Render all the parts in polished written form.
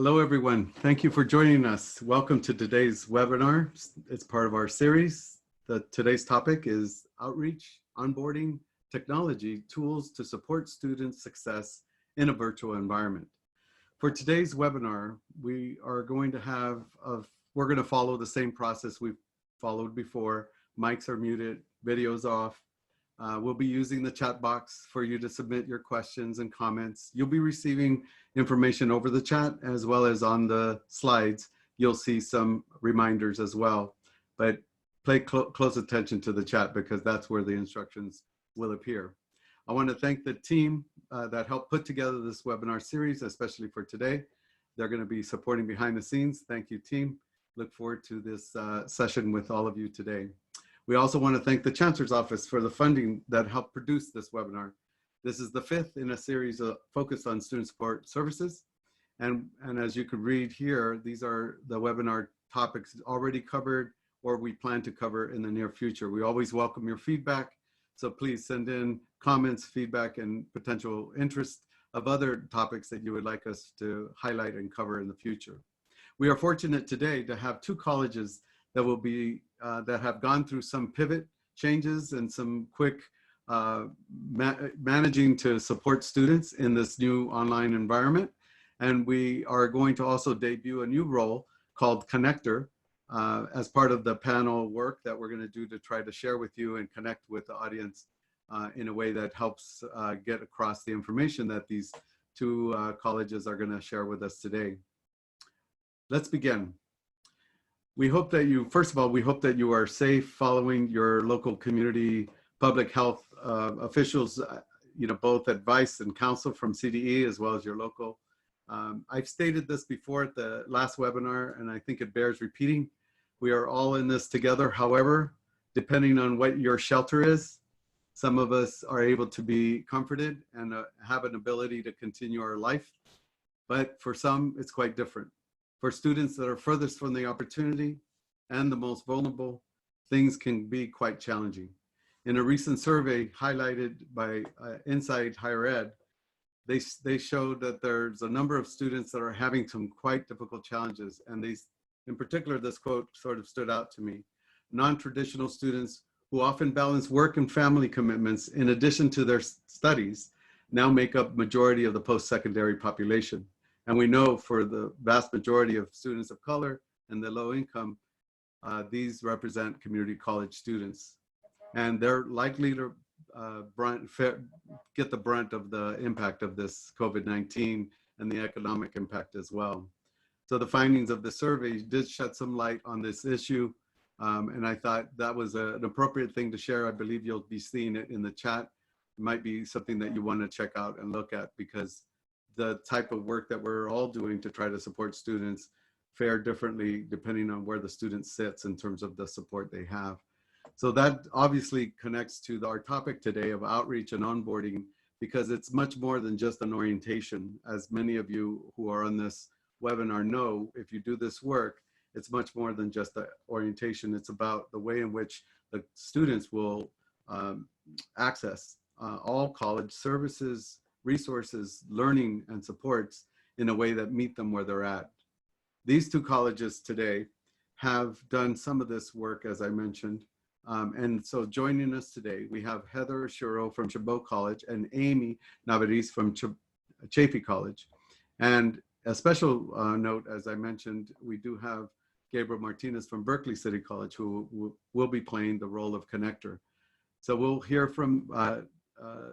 Hello, everyone. Thank you for joining us. Welcome to today's webinar. It's part of our series. Today's topic is outreach, onboarding, technology, tools to support student success in a virtual environment. For today's webinar, we're going to follow the same process we've followed before. Mics are muted, videos off. We'll be using the chat box for you to submit your questions and comments. You'll be receiving information over the chat as well as on the slides. You'll see some reminders as well, but pay close attention to the chat because that's where the instructions will appear. I want to thank the team that helped put together this webinar series, especially for today. They're going to be supporting behind the scenes. Thank you, team. Look forward to this session with all of you today. We also want to thank the Chancellor's Office for the funding that helped produce this webinar. This is the fifth in a series focused on student support services. And as you can read here, these are the webinar topics already covered or we plan to cover in the near future. We always welcome your feedback. So please send in comments, feedback, and potential interest of other topics that you would like us to highlight and cover in the future. We are fortunate today to have two colleges that will be that have gone through some pivot changes and some quick managing to support students in this new online environment. And we are going to also debut a new role called Connector as part of the panel work that we're going to do to try to share with you and connect with the audience in a way that helps get across the information that these two colleges are going to share with us today. Let's begin. We hope that first of all, we hope that you are safe following your local community public health officials, both advice and counsel from CDE as well as your local. I've stated this before at the last webinar, and I think it bears repeating. We are all in this together. However, depending on what your shelter is, some of us are able to be comforted and have an ability to continue our life. But for some, it's quite different. For students that are furthest from the opportunity and the most vulnerable, things can be quite challenging. In a recent survey highlighted by Inside Higher Ed, they showed that there's a number of students that are having some quite difficult challenges. And in particular, this quote sort of stood out to me. Non-traditional students who often balance work and family commitments in addition to their studies now make up majority of the post-secondary population. And we know for the vast majority of students of color and the low income, these represent community college students. And they're likely to get the brunt of the impact of this COVID-19 and the economic impact as well. So the findings of the survey did shed some light on this issue. And I thought that was an appropriate thing to share. I believe you'll be seeing it in the chat. It might be something that you want to check out and look at because the type of work that we're all doing to try to support students fare differently depending on where the student sits in terms of the support they have. So that obviously connects to our topic today of outreach and onboarding because it's much more than just an orientation. As many of you who are on this webinar know, if you do this work, it's much more than just the orientation. It's about the way in which the students will access all college services, resources, learning, and supports in a way that meet them where they're at. These two colleges today have done some of this work, as I mentioned. And so joining us today, we have Heather Oshiro from Chabot College and Amy Nevarez from Chaffey College. And a special note, as I mentioned, we do have Gabriel Martinez from Berkeley City College who will be playing the role of connector. So we'll hear from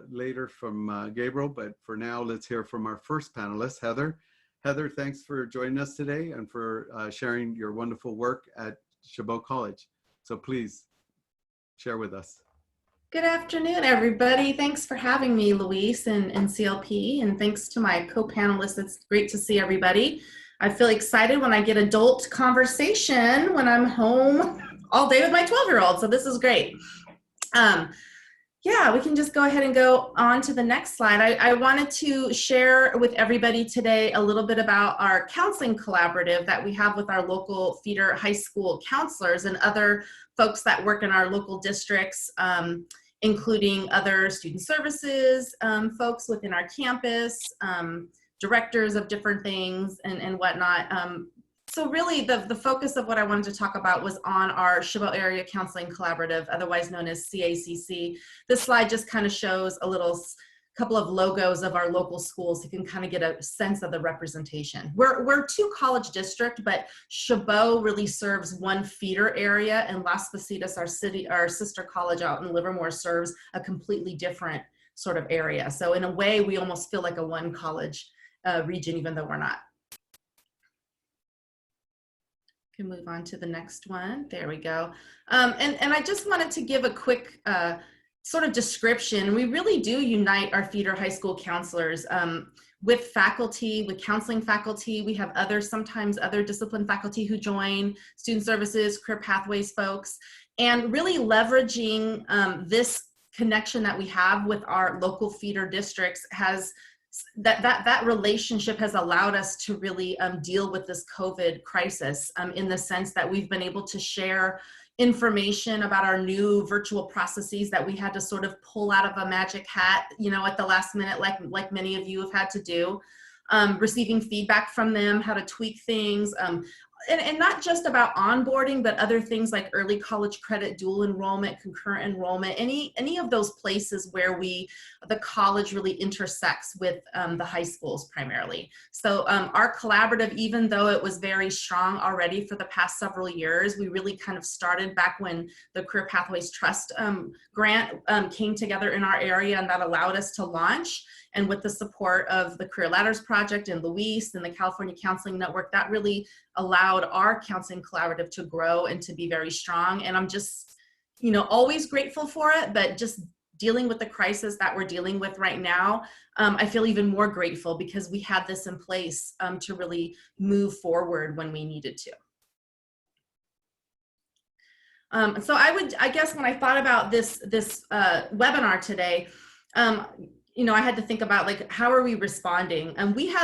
later from Gabriel, but for now, let's hear from our first panelist, Heather. Heather, thanks for joining us today and for sharing your wonderful work at Chabot College. So please share with us. Good afternoon, everybody. Thanks for having me, Luis and CLP, and thanks to my co-panelists. It's great to see everybody. I feel excited when I get adult conversation when I'm home all day with my 12-year-old, so this is great. Yeah, we can just go ahead and go on to the next slide. I wanted to share with everybody today a little bit about our counseling collaborative that we have with our local feeder high school counselors and other folks that work in our local districts, including other student services folks within our campus, directors of different things and whatnot. So really the focus of what I wanted to talk about was on our Chabot Area Counseling Collaborative, otherwise known as CACC. This slide just kind of shows a little couple of logos of our local schools. You can kind of get a sense of the representation. We're two college district, but Chabot really serves one feeder area, and Las Positas, our sister college out in Livermore, serves a completely different sort of area. So in a way, we almost feel like a one college region, even though we're not. Can move on to the next one. There we go. And I just wanted to give a quick sort of description. We really do unite our feeder high school counselors with faculty, with counseling faculty. We have sometimes other discipline faculty who join, student services, career pathways folks, and really leveraging this connection that we have with our local feeder districts has that relationship has allowed us to really deal with this COVID crisis in the sense that we've been able to share information about our new virtual processes that we had to sort of pull out of a magic hat, you know, at the last minute, like many of you have had to do, receiving feedback from them, how to tweak things, and not just about onboarding, but other things like early college credit, dual enrollment, concurrent enrollment, any of those places where the college really intersects with the high schools primarily. So our collaborative, even though it was very strong already for the past several years, we really kind of started back when the Career Pathways Trust grant came together in our area, and that allowed us to launch. And with the support of the Career Ladders Project and Luis and the California Counseling Network, that really allowed our counseling collaborative to grow and to be very strong. And I'm just, you know, always grateful for it, but just dealing with the crisis that we're dealing with right now, I feel even more grateful because we had this in place to really move forward when we needed to. So I guess when I thought about this webinar today, you know, I had to think about like, how are we responding? And we being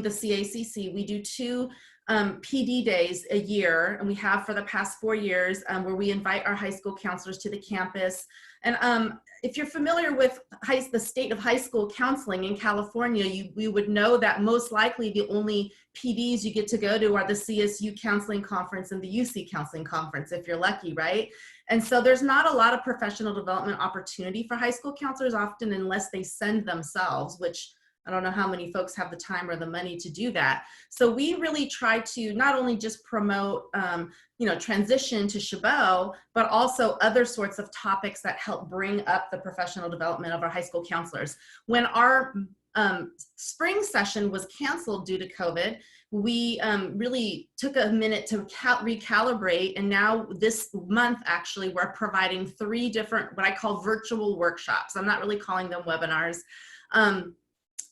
the CACC, we do two PD days a year, and we have for the past 4 years, where we invite our high school counselors to the campus. And if you're familiar with the state of high school counseling in California, we would know that most likely the only PDs you get to go to are the CSU Counseling Conference and the UC Counseling Conference, if you're lucky, right? And so there's not a lot of professional development opportunity for high school counselors often unless they send themselves, which I don't know how many folks have the time or the money to do that. So we really try to not only just promote, you know, transition to Chabot, but also other sorts of topics that help bring up the professional development of our high school counselors. When our spring session was canceled due to COVID, we really took a minute to recalibrate, and now this month actually we're providing 3 different what I call virtual workshops. I'm not really calling them webinars,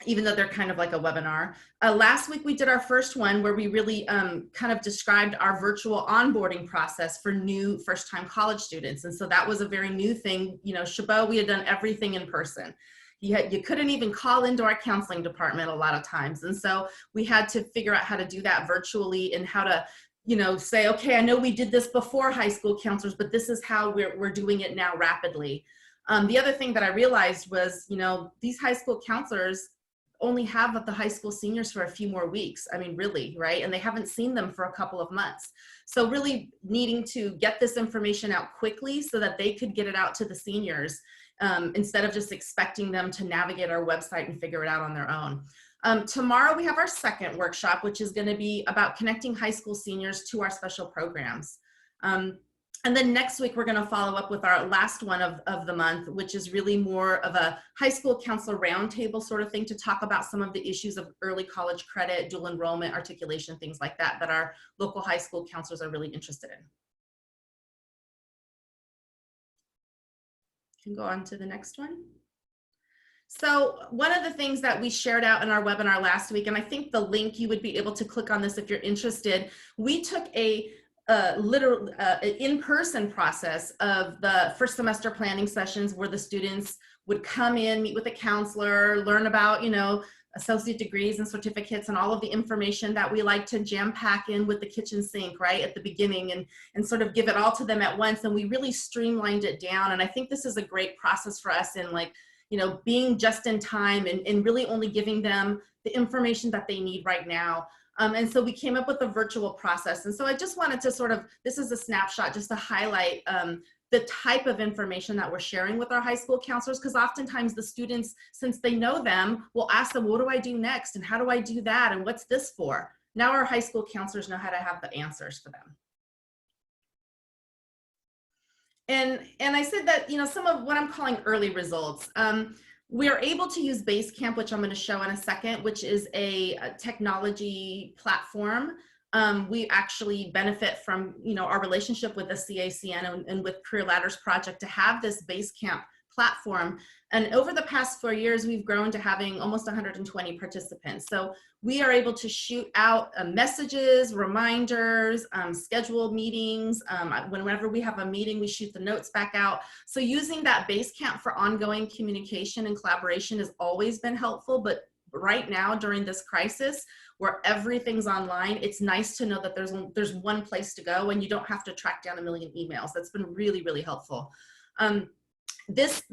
even though they're kind of like a webinar. Last week we did our first one where we really kind of described our virtual onboarding process for new first-time college students. And so that was a very new thing. You know, Chabot, we had done everything in person. You couldn't even call into our counseling department a lot of times. And so we had to figure out how to do that virtually and how to, you know, say, okay, I know we did this before high school counselors, but this is how we're doing it now rapidly. The other thing that I realized was, you know, these high school counselors only have the high school seniors for a few more weeks. I mean, really, right? And they haven't seen them for a couple of months. So really needing to get this information out quickly so that they could get it out to the seniors instead of just expecting them to navigate our website and figure it out on their own. Tomorrow we have our second workshop, which is going to be about connecting high school seniors to our special programs. And then next week, we're going to follow up with our last one of the month, which is really more of a high school counselor roundtable sort of thing to talk about some of the issues of early college credit, dual enrollment, articulation, things like that, that our local high school counselors are really interested in. You can go on to the next one. So one of the things that we shared out in our webinar last week, and I think the link, you would be able to click on this if you're interested, we took a literal in-person process of the first semester planning sessions where the students would come in, meet with a counselor, learn about, you know, associate degrees and certificates and all of the information that we like to jam pack in with the kitchen sink right at the beginning and sort of give it all to them at once. And we really streamlined it down. And I think this is a great process for us in like being just in time and really only giving them the information that they need right now. And so we came up with a virtual process. And so I just wanted to this is a snapshot just to highlight the type of information that we're sharing with our high school counselors, because oftentimes the students, since they know them, will ask them, what do I do next? And how do I do that? And what's this for? Now our high school counselors know how to have the answers for them. And I said that, some of what I'm calling early results. We are able to use Basecamp, which I'm going to show in a second, which is a technology platform. We actually benefit from, our relationship with the CACN and with Career Ladders Project to have this Basecamp platform. And over the past 4 years, we've grown to having almost 120 participants. So we are able to shoot out messages, reminders, scheduled meetings. Whenever we have a meeting, we shoot the notes back out. So using that Basecamp for ongoing communication and collaboration has always been helpful. But right now, during this crisis, where everything's online, it's nice to know that there's one place to go and you don't have to track down a million emails. That's been really, really helpful. This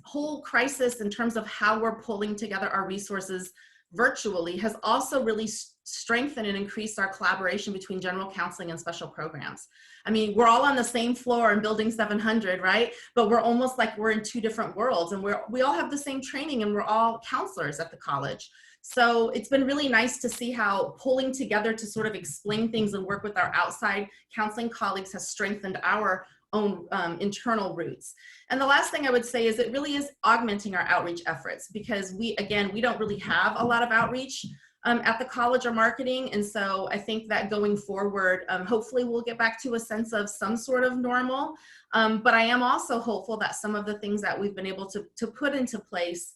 whole crisis in terms of how we're pulling together our resources virtually has also really strengthened and increased our collaboration between general counseling and special programs. I mean, we're all on the same floor in building 700, right? But we're almost like we're in two different worlds, and we all have the same training, and we're all counselors at the college. So it's been really nice to see how pulling together to sort of explain things and work with our outside counseling colleagues has strengthened our own internal roots. And the last thing I would say is it really is augmenting our outreach efforts, because we don't really have a lot of outreach at the college or marketing. And so I think that going forward, hopefully we'll get back to a sense of some sort of normal. But I am also hopeful that some of the things that we've been able to put into place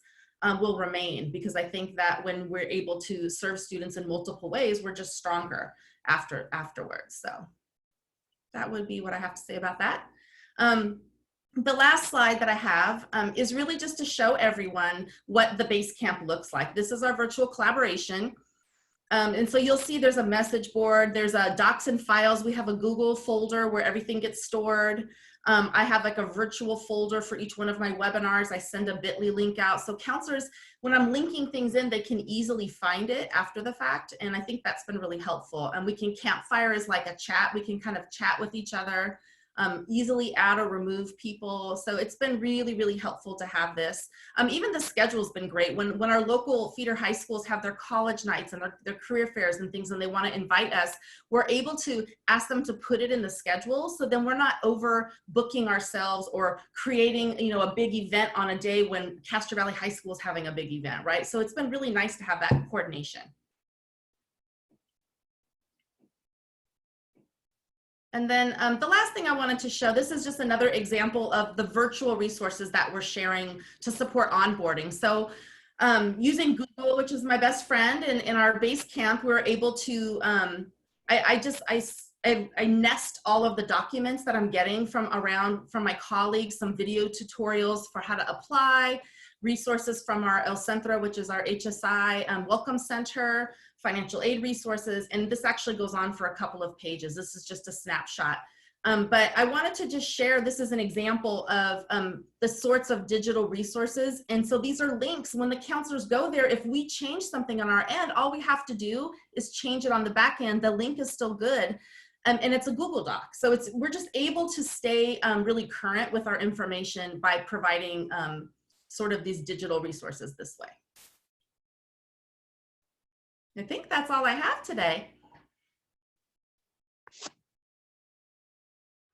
will remain, because I think that when we're able to serve students in multiple ways, we're just stronger afterwards. So that would be what I have to say about that. The last slide that I have is really just to show everyone what the Basecamp looks like. This is our virtual collaboration. And so you'll see there's a message board, there's a docs and files. We have a Google folder where everything gets stored. I have like a virtual folder for each one of my webinars. I send a bit.ly link out. So counselors, when I'm linking things in, they can easily find it after the fact. And I think that's been really helpful. And we can campfire as like a chat. We can kind of chat with each other. Easily add or remove people. So it's been really, really helpful to have this. Even the schedule's been great. When our local feeder high schools have their college nights and their career fairs and things, and they want to invite us, we're able to ask them to put it in the schedule. So then we're not overbooking ourselves or creating, a big event on a day when Castro Valley High School is having a big event, right? So it's been really nice to have that coordination. And then the last thing I wanted to show, this is just another example of the virtual resources that we're sharing to support onboarding. So using Google, which is my best friend, in our Basecamp, we're able to, I nest all of the documents that I'm getting from my colleagues, some video tutorials for how to apply, resources from our El Centro, which is our HSI Welcome Center, financial aid resources, and this actually goes on for a couple of pages. This is just a snapshot. But I wanted to just share, this is an example of the sorts of digital resources. And so these are links. When the counselors go there, if we change something on our end, all we have to do is change it on the back end. The link is still good. And it's a Google Doc. So we're just able to stay really current with our information by providing sort of these digital resources this way. I think that's all I have today.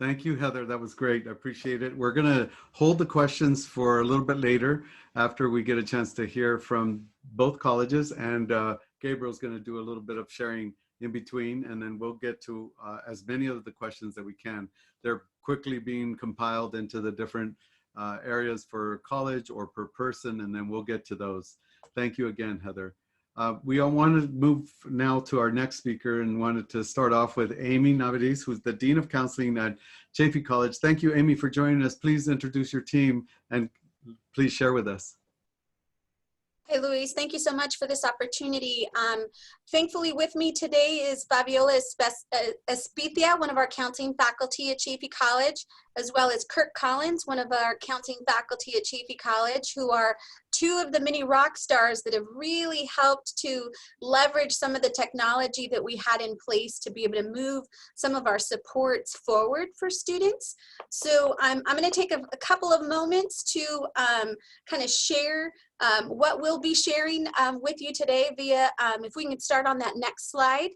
Thank you, Heather. That was great. I appreciate it. We're going to hold the questions for a little bit later after we get a chance to hear from both colleges, and Gabriel's going to do a little bit of sharing in between, and then we'll get to as many of the questions that we can. They're quickly being compiled into the different areas for college or per person, and then we'll get to those. Thank you again, Heather. We all want to move now to our next speaker and wanted to start off with Amy Nevarez, who's the Dean of Counseling at Chaffey College. Thank you, Amy, for joining us. Please introduce your team and please share with us. Hey, Luis, thank you so much for this opportunity. Thankfully with me today is Fabiola Espitia, one of our counseling faculty at Chaffey College. as well as Kirk Collins, one of our counseling faculty at Chaffey College, who are two of the many rock stars that have really helped to leverage some of the technology that we had in place to be able to move some of our supports forward for students. So I'm going to take a couple of moments to kind of share what we'll be sharing with you today via, if we can start on that next slide.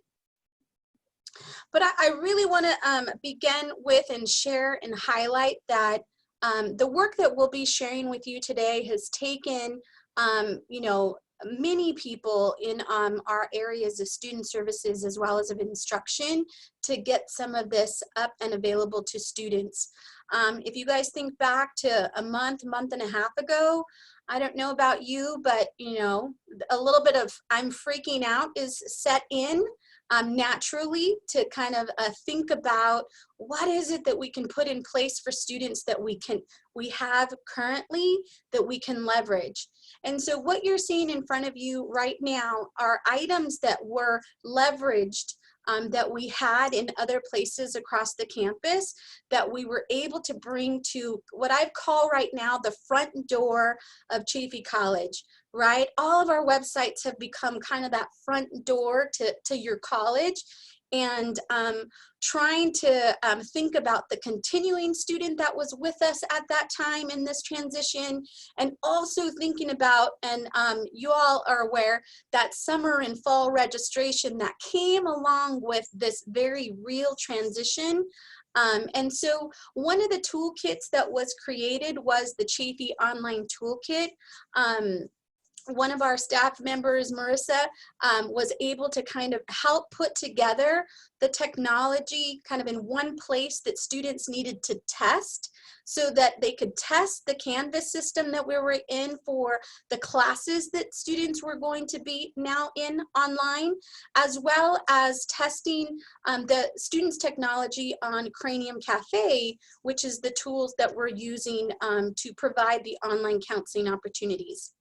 But I really want to begin with and share and highlight that the work that we'll be sharing with you today has taken, you know, many people in our areas of student services as well as of instruction to get some of this up and available to students. If you guys think back to a month and a half ago, I don't know about you, but you know, a little bit of I'm freaking out is set in naturally to kind of think about what is it that we can put in place for students that we have currently that we can leverage. And so what you're seeing in front of you right now are items that were leveraged that we had in other places across the campus that we were able to bring to what I call right now the front door of Chaffey College, right? All of our websites have become kind of that front door to your college. And trying to think about the continuing student that was with us at that time in this transition, and also thinking about, and you all are aware, that summer and fall registration that came along with this very real transition. And so one of the toolkits that was created was the Chaffey Online Toolkit. One of our staff members, Marissa, was able to kind of help put together the technology kind of in one place that students needed to test so that they could test the Canvas system that we were in for the classes that students were going to be now in online, as well as testing the students' technology on Cranium Cafe, which is the tools that we're using to provide the online counseling opportunities.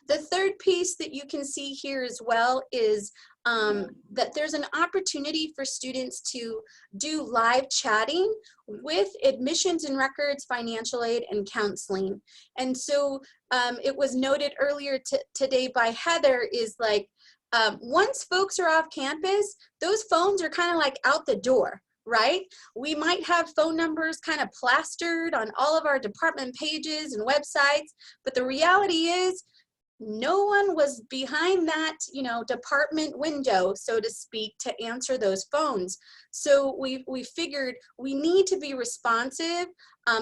The third piece that you can see here as well is that there's an opportunity for students to do live chatting with admissions and records, financial aid, and counseling. And so it was noted earlier today by Heather is like, once folks are off campus, those phones are kind of like out the door. Right? We might have phone numbers kind of plastered on all of our department pages and websites, but the reality is no one was behind that, you know, department window, so to speak, to answer those phones. So we figured we need to be responsive.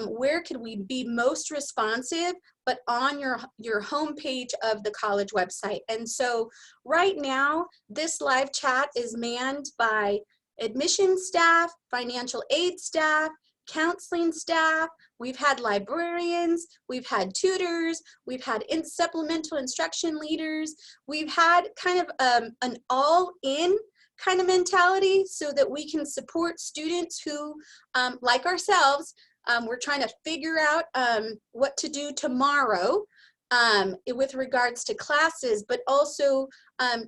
Where could we be most responsive? But on your homepage of the college website. And so right now, this live chat is manned by admissions staff, financial aid staff, counseling staff, we've had librarians, we've had tutors, we've had supplemental instruction leaders, we've had kind of an all-in kind of mentality so that we can support students who, like ourselves, we're trying to figure out what to do tomorrow with regards to classes, but also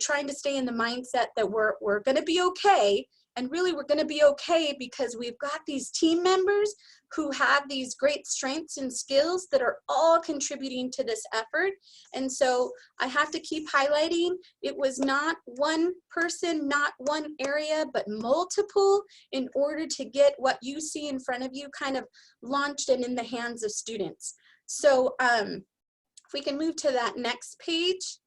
trying to stay in the mindset that we're going to be okay. And really, we're going to be okay because we've got these team members who have these great strengths and skills that are all contributing to this effort. And so I have to keep highlighting, it was not one person, not one area, but multiple in order to get what you see in front of you kind of launched and in the hands of students. So if we can move to that next page.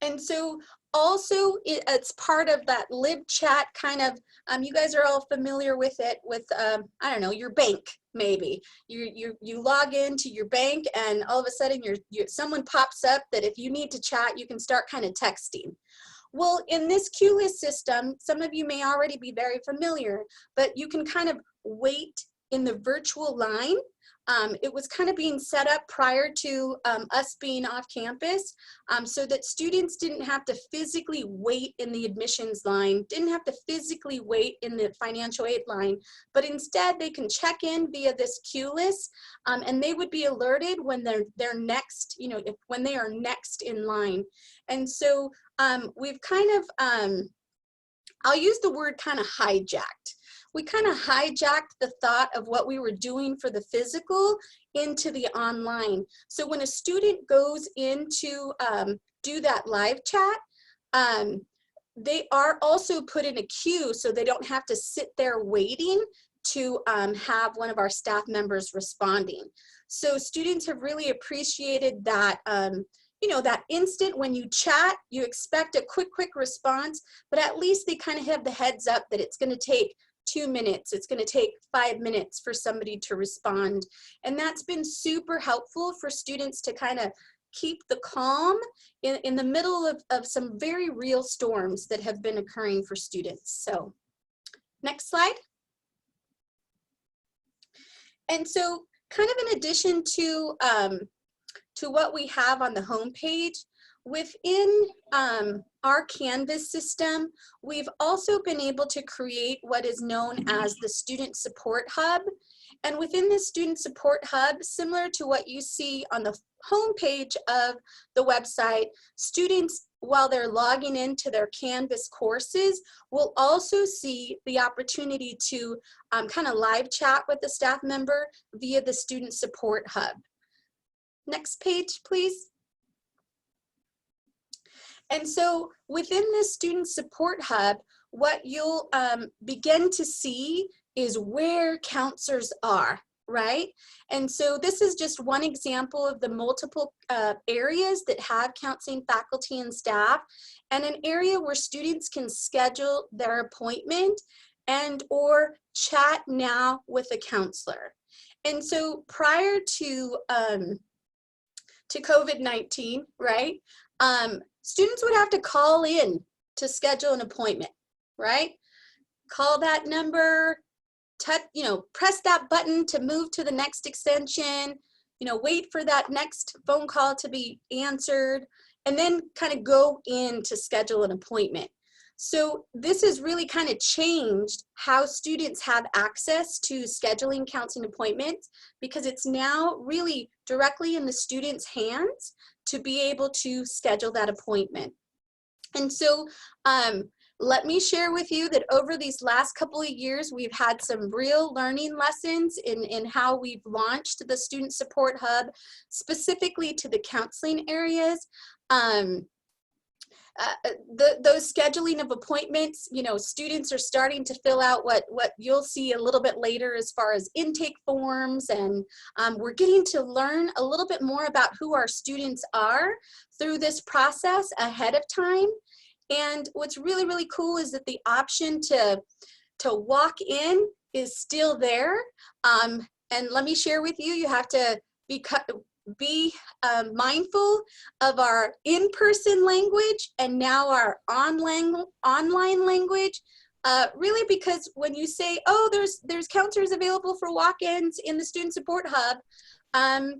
And so also it's part of that lib chat kind of, you guys are all familiar with it with, I don't know, your bank maybe. You log into your bank and all of a sudden someone pops up that if you need to chat, you can start kind of texting. Well, in this queue list system, some of you may already be very familiar, but you can kind of wait in the virtual line. It was kind of being set up prior to us being off campus so that students didn't have to physically wait in the admissions line, didn't have to physically wait in the financial aid line, but instead they can check in via this queue list and they would be alerted when they're next, you know, when they are next in line. And so we've kind of I'll use the word kind of hijacked. We kind of hijacked the thought of what we were doing for the physical into the online. So when a student goes into do that live chat, they are also put in a queue so they don't have to sit there waiting to have one of our staff members responding. So students have really appreciated that, you know, that instant when you chat, you expect a quick response, but at least they kind of have the heads up that it's going to take 2 minutes, it's going to take 5 minutes for somebody to respond. And that's been super helpful for students to kind of keep the calm in the middle of some very real storms that have been occurring for students. So next slide. And so kind of in addition to what we have on the homepage, within our Canvas system, we've also been able to create what is known as the Student Support Hub. And within the Student Support Hub, similar to what you see on the homepage of the website, students, while they're logging into their Canvas courses, will also see the opportunity to kind of live chat with the staff member via the Student Support Hub. Next page, please. And so within this Student Support Hub, what you'll begin to see is where counselors are, right? And so this is just one example of the multiple areas that have counseling faculty and staff, and an area where students can schedule their appointment and or chat now with a counselor. And so prior to COVID-19, right? Students would have to call in to schedule an appointment, right? Call that number, press that button to move to the next extension, wait for that next phone call to be answered, and then kind of go in to schedule an appointment. So this has really kind of changed how students have access to scheduling counseling appointments, because it's now really directly in the student's hands to be able to schedule that appointment. And so let me share with you that over these last couple of years, we've had some real learning lessons in how we've launched the Student Support Hub, specifically to the counseling areas. Those scheduling of appointments, students are starting to fill out what you'll see a little bit later as far as intake forms, and we're getting to learn a little bit more about who our students are through this process ahead of time. And what's really, really cool is that the option to walk in is still there. And let me share with you, you have to be mindful of our in-person language and now our online language, really, because when you say, oh, there's counselors available for walk-ins in the Student Support Hub,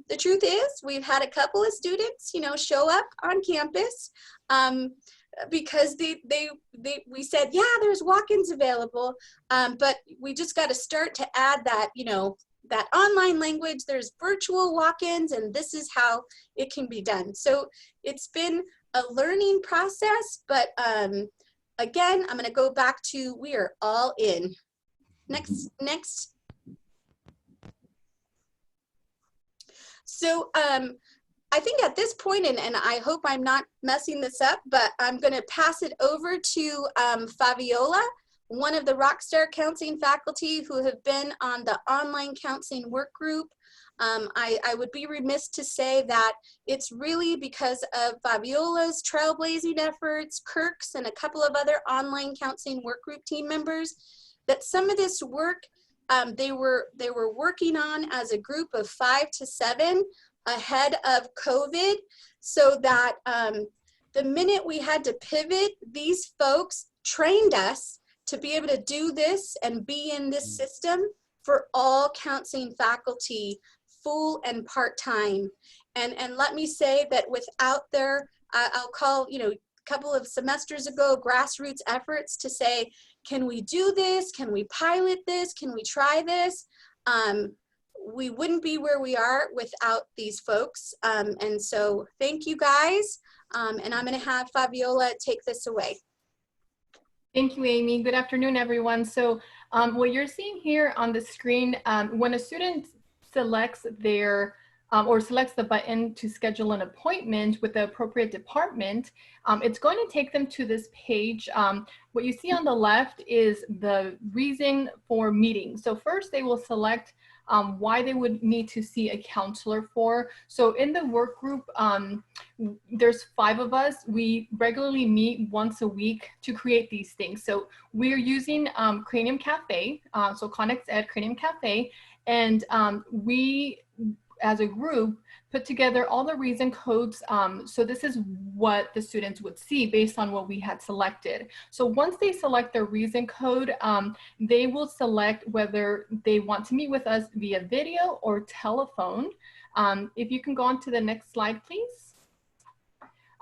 the truth is we've had a couple of students, show up on campus because we said, yeah, there's walk-ins available, but we just got to start to add that, that online language. There's virtual walk-ins, and this is how it can be done. So it's been a learning process, but again, I'm going to go back to, we are all in. Next. So I think at this point, and I hope I'm not messing this up, but I'm going to pass it over to Fabiola, one of the Rockstar counseling faculty who have been on the online counseling work group. I would be remiss to say that it's really because of Fabiola's trailblazing efforts, Kirk's, and a couple of other online counseling work group team members, that some of this work they were working on as a group of 5 to 7 ahead of COVID, so that the minute we had to pivot, these folks trained us to be able to do this and be in this system for all counseling faculty, full and part-time. And let me say that without their, I'll call, a couple of semesters ago, grassroots efforts to say, can we do this? Can we pilot this? Can we try this? We wouldn't be where we are without these folks. And so thank you guys. And I'm gonna have Fabiola take this away. Thank you, Amy. Good afternoon, everyone. So what you're seeing here on the screen, when a student selects their or selects the button to schedule an appointment with the appropriate department, it's going to take them to this page. What you see on the left is the reason for meeting. So first they will select why they would need to see a counselor for. So in the work group, there's 5 of us. We regularly meet once a week to create these things. So we're using Cranium Cafe, so Connex Ed Cranium Cafe, and we, as a group, put together all the reason codes. So this is what the students would see based on what we had selected. So once they select their reason code, they will select whether they want to meet with us via video or telephone. If you can go on to the next slide, please.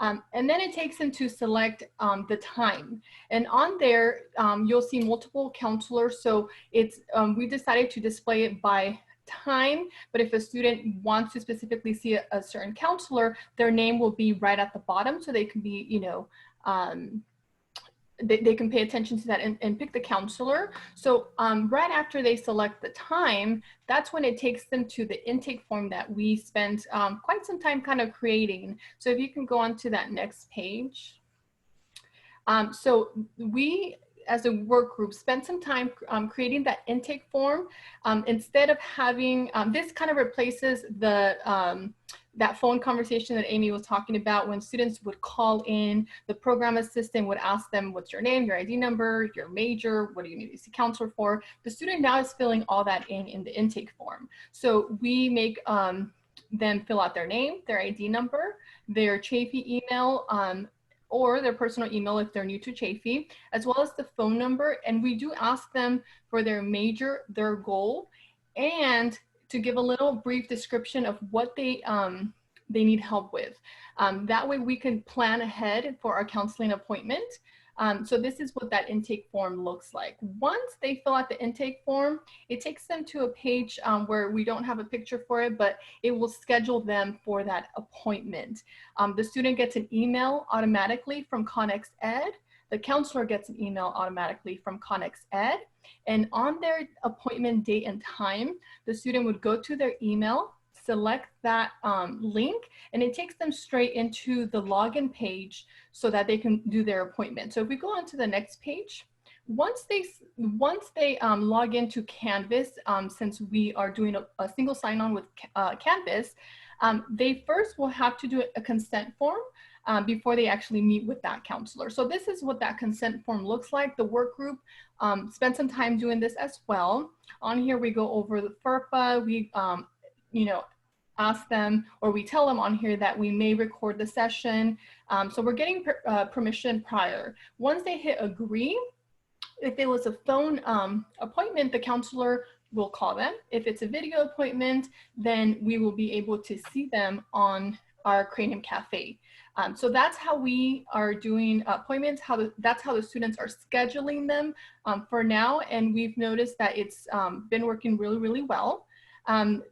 And then it takes them to select the time. And on there, you'll see multiple counselors. So it's, we decided to display it by time, but if a student wants to specifically see a certain counselor, their name will be right at the bottom, so they can be, you know, they can pay attention to that and pick the counselor. So right after they select the time, that's when it takes them to the intake form that we spent quite some time kind of creating. So if you can go on to that next page. So we, as a work group, spent some time creating that intake form. Instead of having, this kind of replaces the, that phone conversation that Amy was talking about when students would call in, the program assistant would ask them, what's your name, your ID number, your major, what do you need to see counselor for? The student now is filling all that in the intake form. So we make them fill out their name, their ID number, their Chaffey email, or their personal email if they're new to Chaffey, as well as the phone number. And we do ask them for their major, their goal, and to give a little brief description of what they need help with. That way we can plan ahead for our counseling appointment. So this is what that intake form looks like. Once they fill out the intake form, it takes them to a page where we don't have a picture for it, but it will schedule them for that appointment. The student gets an email automatically from Connex Ed. The counselor gets an email automatically from Connex Ed. And on their appointment date and time, the student would go to their email, select that link, and it takes them straight into the login page so that they can do their appointment. So if we go on to the next page, once they log into Canvas, since we are doing a single sign-on with Canvas, they first will have to do a consent form before they actually meet with that counselor. So this is what that consent form looks like. The work group spent some time doing this as well. On here, we go over the FERPA. We, you know, ask them, or we tell them on here that we may record the session. So we're getting permission prior. Once they hit agree, if it was a phone appointment, the counselor will call them. If it's a video appointment, then we will be able to see them on our Cranium Cafe. So that's how we are doing appointments, that's how the students are scheduling them for now. And we've noticed that it's been working really, really well.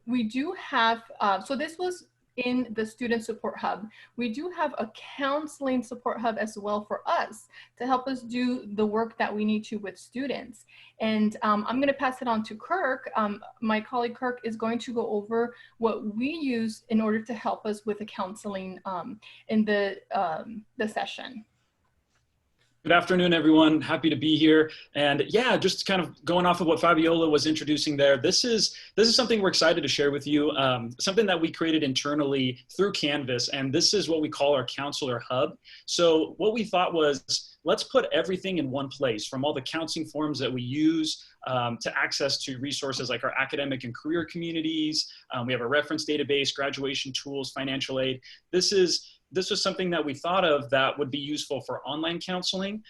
We do have, so this was in the Student Support Hub. We do have a counseling support hub as well for us to help us do the work that we need to with students. And I'm going to pass it on to Kirk. My colleague Kirk is going to go over what we use in order to help us with the counseling in the session. Good afternoon, everyone. Happy to be here. And yeah, just kind of going off of what Fabiola was introducing there, this is something we're excited to share with you, something that we created internally through Canvas, and this is what we call our Counselor Hub. So what we thought was, let's put everything in one place, from all the counseling forms that we use to access to resources like our academic and career communities. We have a reference database, graduation tools, financial aid. This was something that we thought of that would be useful for online counseling,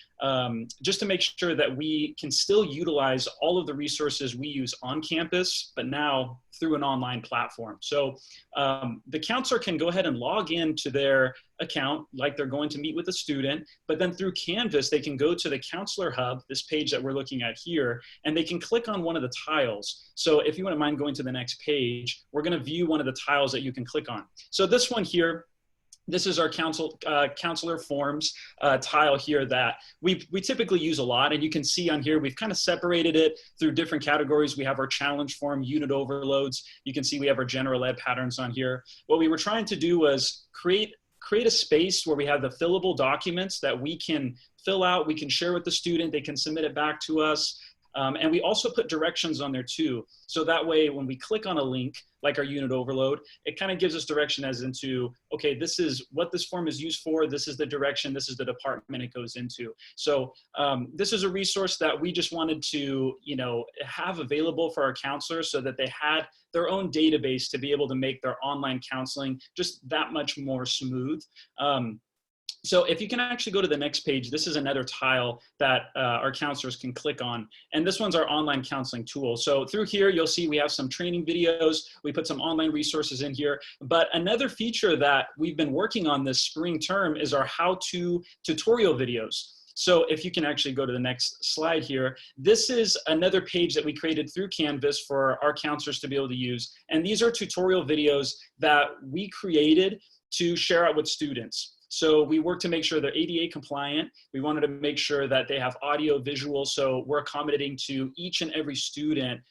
just to make sure that we can still utilize all of the resources we use on campus, but now through an online platform. So the counselor can go ahead and log into their account like they're going to meet with a student, but then through Canvas, they can go to the Counselor Hub, this page that we're looking at here, and they can click on one of the tiles. So if you wouldn't mind going to the next page, we're gonna view one of the tiles that you can click on. So this one here, this is our counselor forms tile here that we typically use a lot. And you can see on here, we've kind of separated it through different categories. We have our challenge form, unit overloads. You can see we have our general ed patterns on here. What we were trying to do was create a space where we have the fillable documents that we can fill out, we can share with the student, they can submit it back to us. And we also put directions on there too. So that way, when we click on a link, like our unit overload, it kind of gives us direction as into, okay, this is what this form is used for. This is the direction, this is the department it goes into. So this is a resource that we just wanted to, have available for our counselors so that they had their own database to be able to make their online counseling just that much more smooth. So if you can actually go to the next page, this is another tile that our counselors can click on. And this one's our online counseling tool. So through here, you'll see we have some training videos. We put some online resources in here. But another feature that we've been working on this spring term is our how-to tutorial videos. So if you can actually go to the next slide here, this is another page that we created through Canvas for our counselors to be able to use. And these are tutorial videos that we created to share out with students. So we work to make sure they're ADA compliant. We wanted to make sure that they have audio, visual. So we're accommodating to each and every student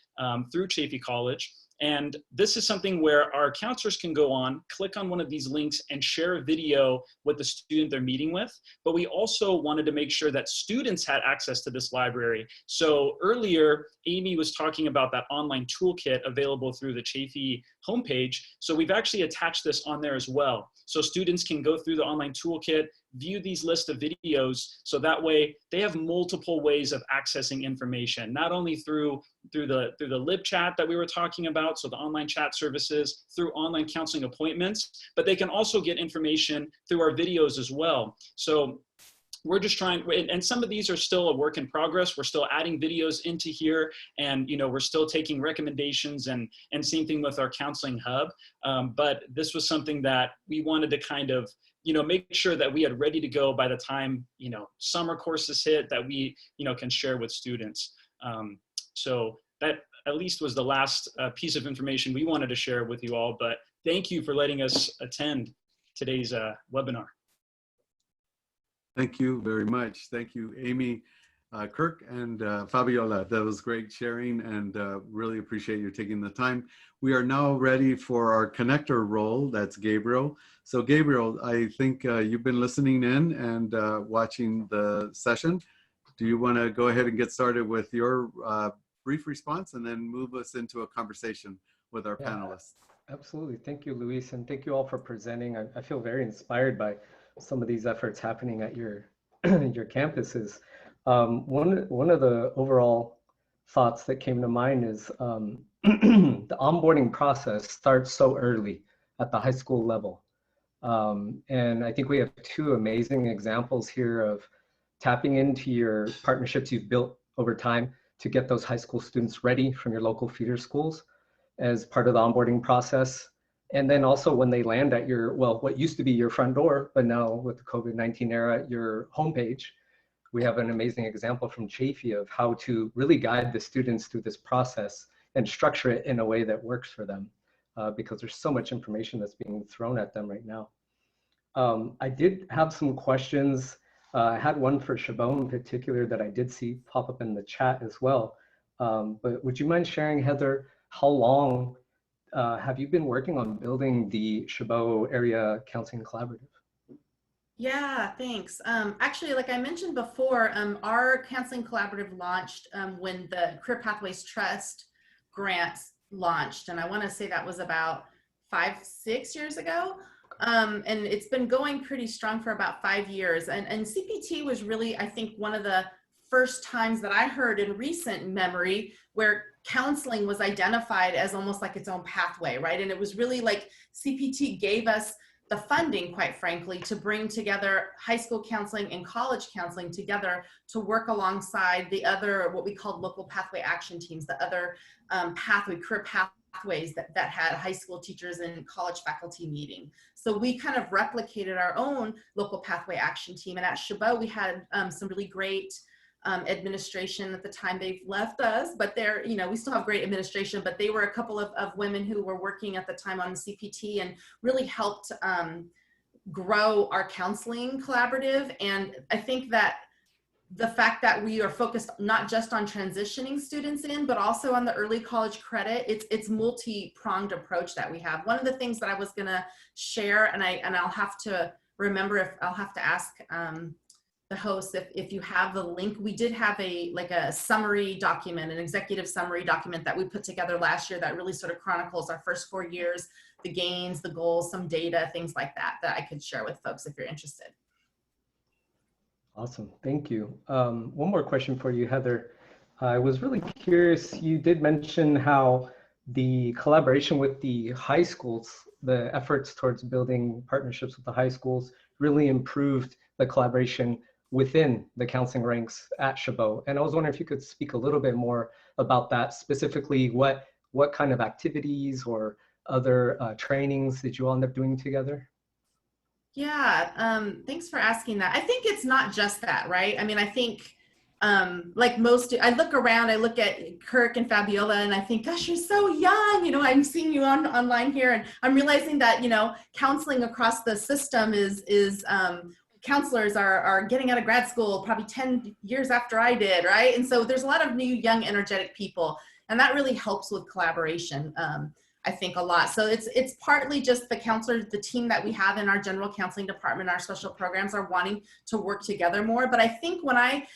through Chaffey College. And this is something where our counselors can go on, click on one of these links and share a video with the student they're meeting with. But we also wanted to make sure that students had access to this library. So earlier, Amy was talking about that online toolkit available through the Chaffey homepage. So we've actually attached this on there as well. So students can go through the online toolkit, view these lists of videos, so that way they have multiple ways of accessing information, not only through the lib chat that we were talking about, so the online chat services, through online counseling appointments, but they can also get information through our videos as well. So we're just trying, and some of these are still a work in progress. We're still adding videos into here, and we're still taking recommendations, and same thing with our counseling hub. But this was something that we wanted to kind of make sure that we had ready to go by the time summer courses hit, that we can share with students. So that at least was the last piece of information we wanted to share with you all. But thank you for letting us attend today's webinar. Thank you very much. Thank you, Amy, Kirk, and Fabiola. That was great sharing, and really appreciate you taking the time. We are now ready for our connector role. That's Gabriel. So Gabriel, I think you've been listening in and watching the session. Do you want to go ahead and get started with your brief response and then move us into a conversation with our panelists? Absolutely. Thank you, Luis, and thank you all for presenting. I feel very inspired by some of these efforts happening at your your campuses. One of the overall thoughts that came to mind is the onboarding process starts so early at the high school level. And I think we have two amazing examples here of tapping into your partnerships you've built over time to get those high school students ready from your local feeder schools as part of the onboarding process. And then also when they land at your, what used to be your front door, but now with the COVID-19 era, your homepage, we have an amazing example from Chaffey of how to really guide the students through this process and structure it in a way that works for them, because there's so much information that's being thrown at them right now. I did have some questions. I had one for Chabot in particular that I did see pop up in the chat as well. But would you mind sharing, Heather, how long have you been working on building the Chabot Area Counseling Collaborative? Yeah, thanks. Actually, like I mentioned before, our counseling collaborative launched when the Career Pathways Trust grants launched. And I want to say that was about 5-6 years ago. And it's been going pretty strong for about 5 years. And CPT was really, I think, one of the first times that I heard in recent memory where counseling was identified as almost like its own pathway, right? And it was really like CPT gave us the funding, quite frankly, to bring together high school counseling and college counseling together to work alongside the other, what we called local pathway action teams, the other career pathways that had high school teachers and college faculty meeting. So we kind of replicated our own local pathway action team. And at Chabot, we had some really great administration at the time. They've left us, but they're, we still have great administration, but they were a couple of women who were working at the time on CPT and really helped grow our counseling collaborative. And I think that the fact that we are focused not just on transitioning students in, but also on the early college credit, it's multi-pronged approach that we have. One of the things that I was gonna share, and I'll have to remember, if I'll have to ask the host if you have the link. We did have a summary document, an executive summary document that we put together last year that really sort of chronicles our first 4 years, the gains, the goals, some data, things like that I could share with folks if you're interested. Awesome, thank you. One more question for you, Heather. I was really curious, you did mention how the collaboration with the high schools, the efforts towards building partnerships with the high schools really improved the collaboration within the counseling ranks at Chabot. And I was wondering if you could speak a little bit more about that, specifically what kind of activities or other trainings did you all end up doing together? Yeah, thanks for asking that. I think it's not just that, right? I mean, I think like most, I look around, I look at Kirk and Fabiola and I think, gosh, you're so young. You know, I'm seeing you online here and I'm realizing that, you know, counseling across the system is counselors are getting out of grad school probably 10 years after I did, right? And so there's a lot of new, young, energetic people, and that really helps with collaboration. I think a lot. So it's partly just the counselors, the team that we have in our general counseling department, our special programs are wanting to work together more. But I think when I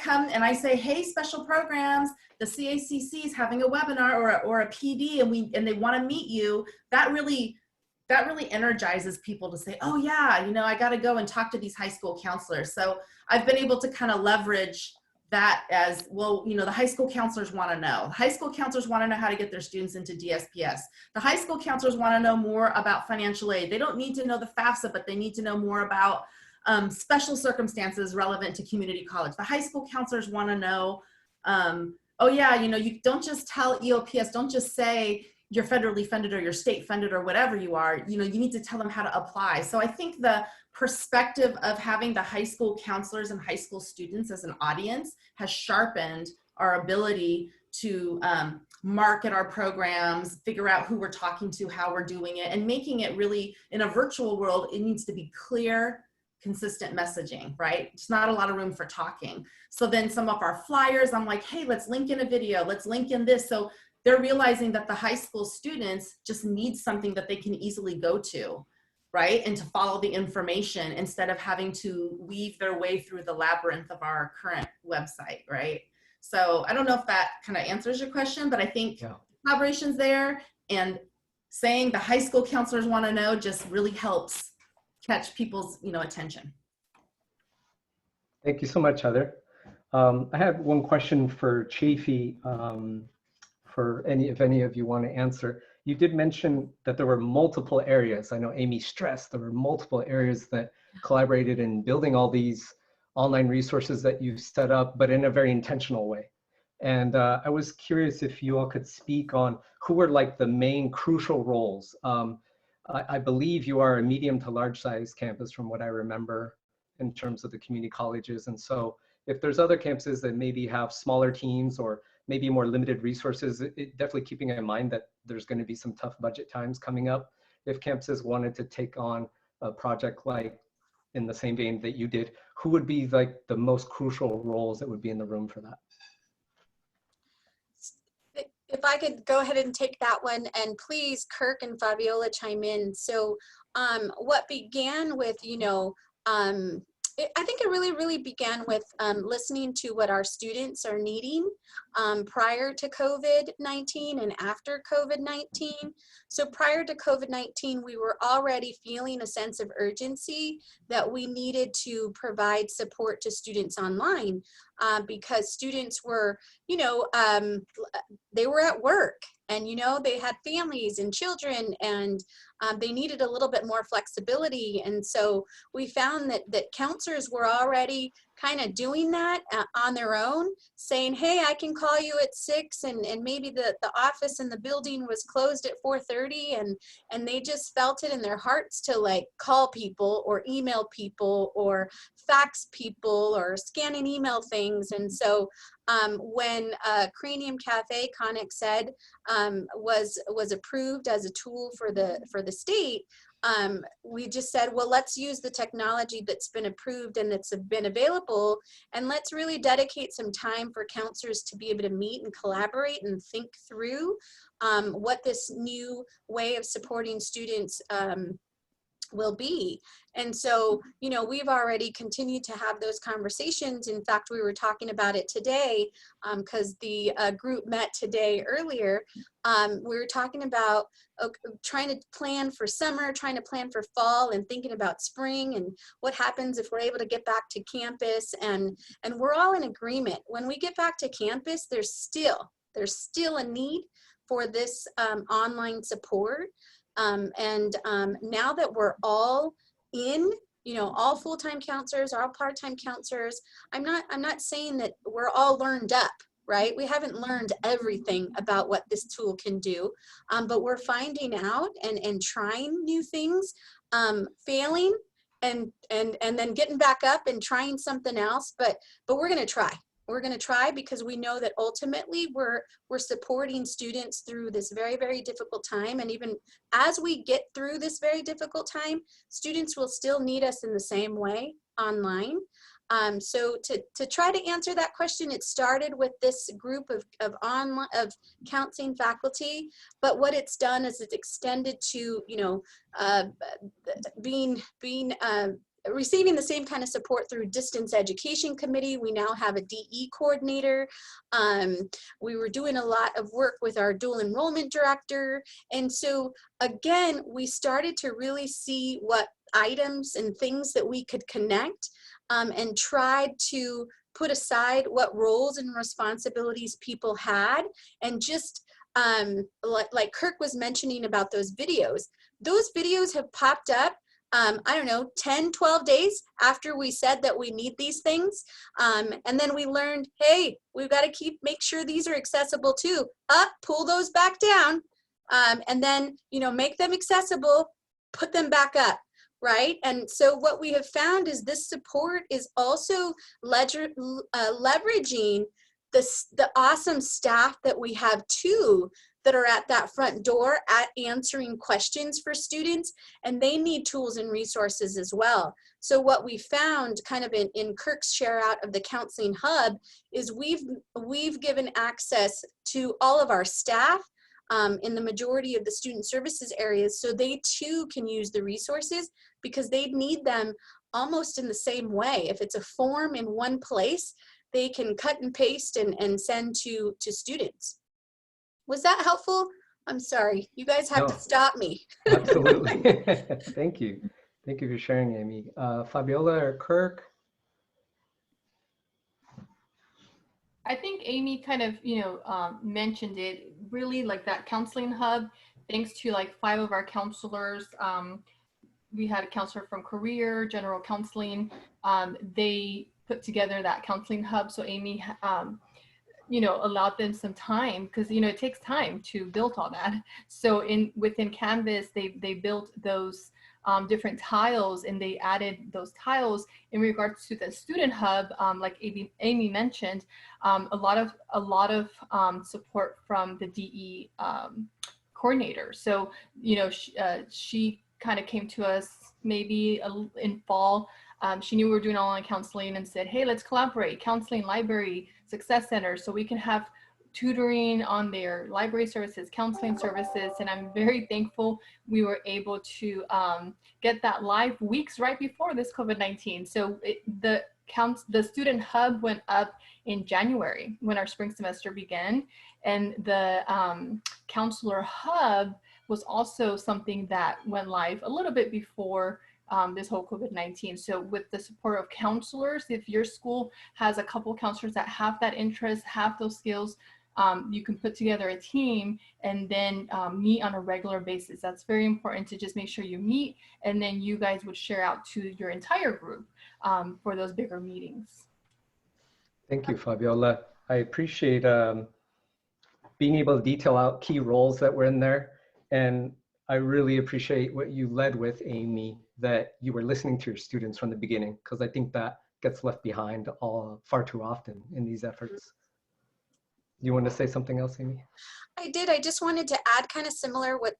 come and I say, hey, special programs, the CACC is having a webinar or a PD and they want to meet you, that really energizes people to say, oh yeah, you know, I got to go and talk to these high school counselors. So I've been able to kind of leverage that as well. You know, the high school counselors want to know. High school counselors want to know how to get their students into DSPS. The high school counselors want to know more about financial aid. They don't need to know the FAFSA, but they need to know more about special circumstances relevant to community college. The high school counselors want to know, oh yeah, you know, you don't just tell EOPS, don't just say you're federally funded or you're state funded or whatever you are, you know, you need to tell them how to apply. So I think the perspective of having the high school counselors and high school students as an audience has sharpened our ability to market our programs, figure out who we're talking to, how we're doing it, and making it really, in a virtual world, it needs to be clear, consistent messaging, right? It's not a lot of room for talking. So then some of our flyers, I'm like, hey, let's link in a video, let's link in this. So they're realizing that the high school students just need something that they can easily go to, right? And to follow the information instead of having to weave their way through the labyrinth of our current website, right? So I don't know if that kind of answers your question, but I think collaboration's there, and saying the high school counselors want to know just really helps catch people's, you know, attention. Thank you so much, Heather. I have one question for Chaffey, for if any of you want to answer. You did mention that there were multiple areas. I know Amy stressed there were multiple areas that collaborated in building all these online resources that you set up, but in a very intentional way. And I was curious if you all could speak on who were like the main crucial roles. I believe you are a medium to large size campus from what I remember in terms of the community colleges. And so if there's other campuses that maybe have smaller teams or maybe more limited resources, definitely keeping in mind that there's going to be some tough budget times coming up. If campuses wanted to take on a project like in the same vein that you did, who would be like the most crucial roles that would be in the room for that? If I could go ahead and take that one, and please, Kirk and Fabiola, chime in. So what began with, you know, I think it really began with listening to what our students are needing prior to COVID-19 and after COVID-19. So prior to COVID-19, we were already feeling a sense of urgency that we needed to provide support to students online because students were, you know, they were at work, and, you know, they had families and children, and they needed a little bit more flexibility. And so we found that counselors were already kind of doing that on their own, saying, hey, I can call you at 6, and maybe the office in the building was closed at 4:30, and they just felt it in their hearts to like call people or email people or fax people or scan and email things. And so when Cranium Cafe, Conic said, was approved as a tool for the state, we just said, well, let's use the technology that's been approved and that's been available, and let's really dedicate some time for counselors to be able to meet and collaborate and think through what this new way of supporting students will be. And so, you know, we've already continued to have those conversations. In fact, we were talking about it today because the group met today earlier. We were talking about trying to plan for summer, trying to plan for fall, and thinking about spring and what happens if we're able to get back to campus. And we're all in agreement. When we get back to campus, there's still a need for this online support. Now that we're all in, you know, all full-time counselors, all part-time counselors, I'm not saying that we're all learned up, right? We haven't learned everything about what this tool can do, but we're finding out and trying new things, failing and then getting back up and trying something else. But we're going to try. We're going to try because we know that ultimately we're supporting students through this very, very difficult time. And even as we get through this very difficult time, students will still need us in the same way online. So to try to answer that question, it started with this group of counseling faculty, but what it's done is it's extended to, you know, receiving the same kind of support through distance education committee. We now have a DE coordinator. We were doing a lot of work with our dual enrollment director. And so again, we started to really see what items and things that we could connect and tried to put aside what roles and responsibilities people had. And just like Kirk was mentioning about those videos have popped up I don't know, 10, 12 days after we said that we need these things. And then we learned, hey, we've got to make sure these are accessible too. Pull those back down. And then, you know, make them accessible, put them back up, right? And so what we have found is this support is also leveraging the awesome staff that we have too, that are at that front door at answering questions for students, and they need tools and resources as well. So what we found kind of in Kirk's share out of the counseling hub is we've given access to all of our staff in the majority of the student services areas, so they too can use the resources because they need them almost in the same way. If it's a form in one place, they can cut and paste and send to students. Was that helpful? I'm sorry, you guys have to stop me. Absolutely. Thank you. Thank you for sharing, Amy. Fabiola or Kirk? I think Amy kind of, you know, mentioned it, really like that counseling hub, thanks to like 5 of our counselors. We had a counselor from career, general counseling. They put together that counseling hub. So Amy, you know, allowed them some time because, you know, it takes time to build all that. So within Canvas, they built those different tiles, and they added those tiles in regards to the student hub. Like Amy mentioned, a lot of support from the DE coordinator. So, you know, she kind of came to us maybe in fall. She knew we were doing online counseling and said, hey, let's collaborate, counseling, library, success center, so we can have tutoring on their library services, counseling services. And I'm very thankful we were able to get that live weeks right before this COVID-19. So the student hub went up in January when our spring semester began. And the counselor hub was also something that went live a little bit before this whole COVID-19. So with the support of counselors, if your school has a couple counselors that have that interest, have those skills, you can put together a team and then meet on a regular basis. That's very important to just make sure you meet, and then you guys would share out to your entire group for those bigger meetings. Thank you, Fabiola. I appreciate being able to detail out key roles that were in there. And I really appreciate what you led with, Amy, that you were listening to your students from the beginning, because I think that gets left behind far too often in these efforts. You want to say something else, Amy? I did. I just wanted to add, kind of similar with